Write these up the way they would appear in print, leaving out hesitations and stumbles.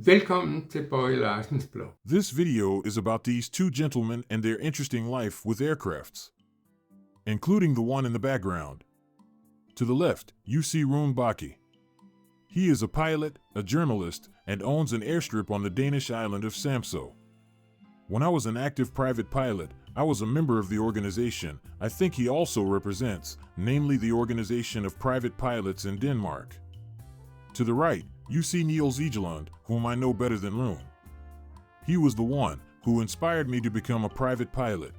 Velkommen til Bøje Larsens blog. This video is about these two gentlemen and their interesting life with aircrafts, including the one in the background. To the left, you see Rune Baki. He is a pilot, a journalist, and owns an airstrip on the Danish island of Samsø. When I was an active private pilot, I was a member of the organization I think he also represents, namely the Organization of Private Pilots in Denmark. To the right, you see Niels Egeland, whom I know better than Rune. He was the one who inspired me to become a private pilot.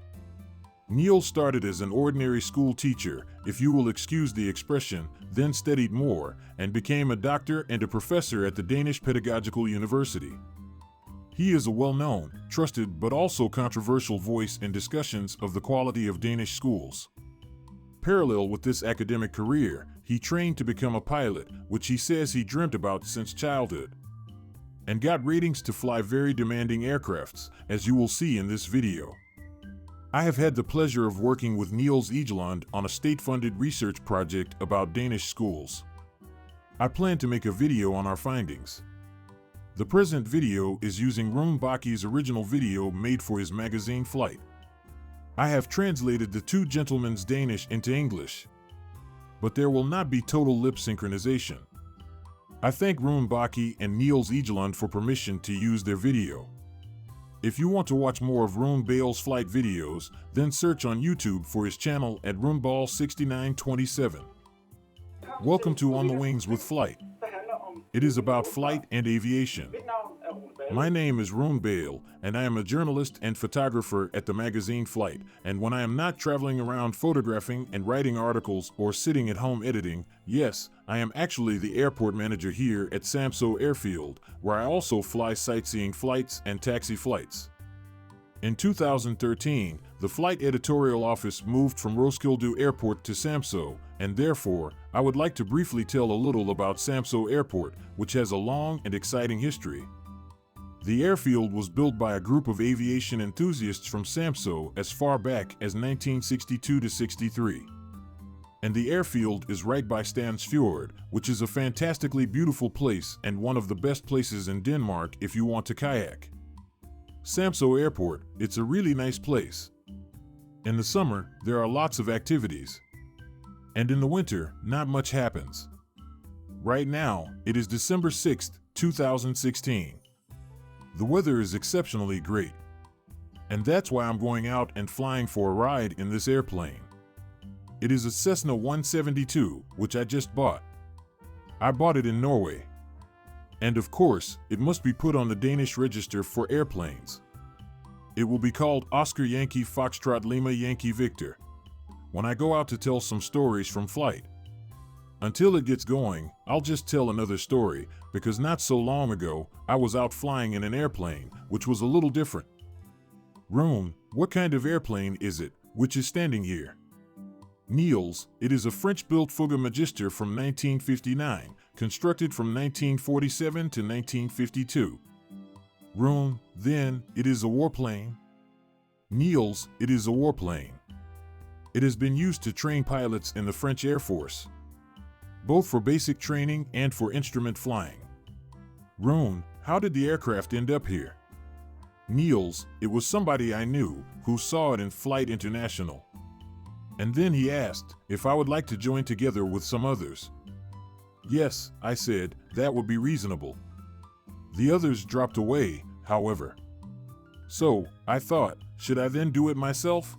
Niels started as an ordinary school teacher, if you will excuse the expression, then studied more, and became a doctor and a professor at the Danish Pedagogical University. He is a well-known, trusted, but also controversial voice in discussions of the quality of Danish schools. Parallel with this academic career, he trained to become a pilot, which he says he dreamt about since childhood, and got ratings to fly very demanding aircrafts, as you will see in this video. I have had the pleasure of working with Niels Egeland on a state-funded research project about Danish schools. I plan to make a video on our findings. The present video is using Rune Baki's original video made for his magazine Flight. I have translated the two gentlemen's Danish into English, but there will not be total lip synchronization. I thank Rune Baki and Niels Egeland for permission to use their video. If you want to watch more of Rune Bale's flight videos, then search on YouTube for his channel at runeball6927. Welcome to On the Wings with Flight. It is about flight and aviation. My name is Rune Bale, and I am a journalist and photographer at the magazine Flight, and when I am not traveling around photographing and writing articles or sitting at home editing, yes, I am actually the airport manager here at Samsø Airfield, where I also fly sightseeing flights and taxi flights. In 2013, the flight editorial office moved from Roskilde Airport to Samsø, and therefore, I would like to briefly tell a little about Samsø Airport, which has a long and exciting history. The airfield was built by a group of aviation enthusiasts from Samsø as far back as 1962 to 63. And the airfield is right by Stansfjord, which is a fantastically beautiful place and one of the best places in Denmark if you want to kayak. Samsø Airport, it's a really nice place. In the summer, there are lots of activities. And in the winter, not much happens. Right now, it is December 6, 2016. The weather is exceptionally great. And that's why I'm going out and flying for a ride in this airplane. It is a Cessna 172, which I just bought. I bought it in Norway. And of course, it must be put on the Danish register for airplanes. It will be called Oscar Yankee Foxtrot Lima Yankee Victor when I go out to tell some stories from flight. Until it gets going, I'll just tell another story, because not so long ago, I was out flying in an airplane, which was a little different. Rune, what kind of airplane is it, which is standing here? Niels, it is a French-built Fouga Magister from 1959, constructed from 1947 to 1952. Rune, then, it is a warplane? Niels, it is a warplane. It has been used to train pilots in the French Air Force, both for basic training and for instrument flying. Rune, how did the aircraft end up here? Niels, it was somebody I knew who saw it in Flight International. And then he asked if I would like to join together with some others. Yes, I said, that would be reasonable. The others dropped away, however. So, I thought, should I then do it myself?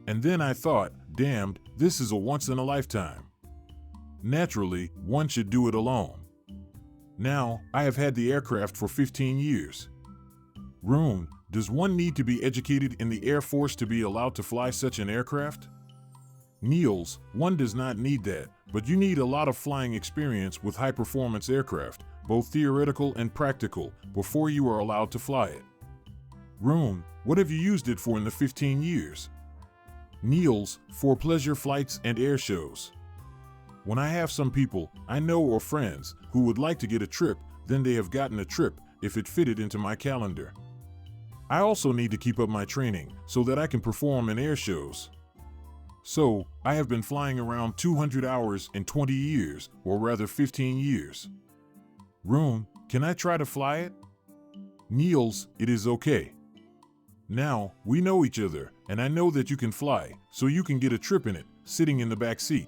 And then I thought, damned, this is a once-in-a-lifetime. Naturally, one should do it alone. Now, I have had the aircraft for 15 years. Rune, does one need to be educated in the Air Force to be allowed to fly such an aircraft? Niels, one does not need that, but you need a lot of flying experience with high-performance aircraft, both theoretical and practical, before you are allowed to fly it. Rune, what have you used it for in the 15 years? Niels, for pleasure flights and air shows. When I have some people I know or friends who would like to get a trip, then they have gotten a trip if it fitted into my calendar. I also need to keep up my training so that I can perform in air shows. So, I have been flying around 200 hours in 20 years, or rather 15 years. Rune, can I try to fly it? Niels, it is okay. Now, we know each other, and I know that you can fly, so you can get a trip in it, sitting in the back seat.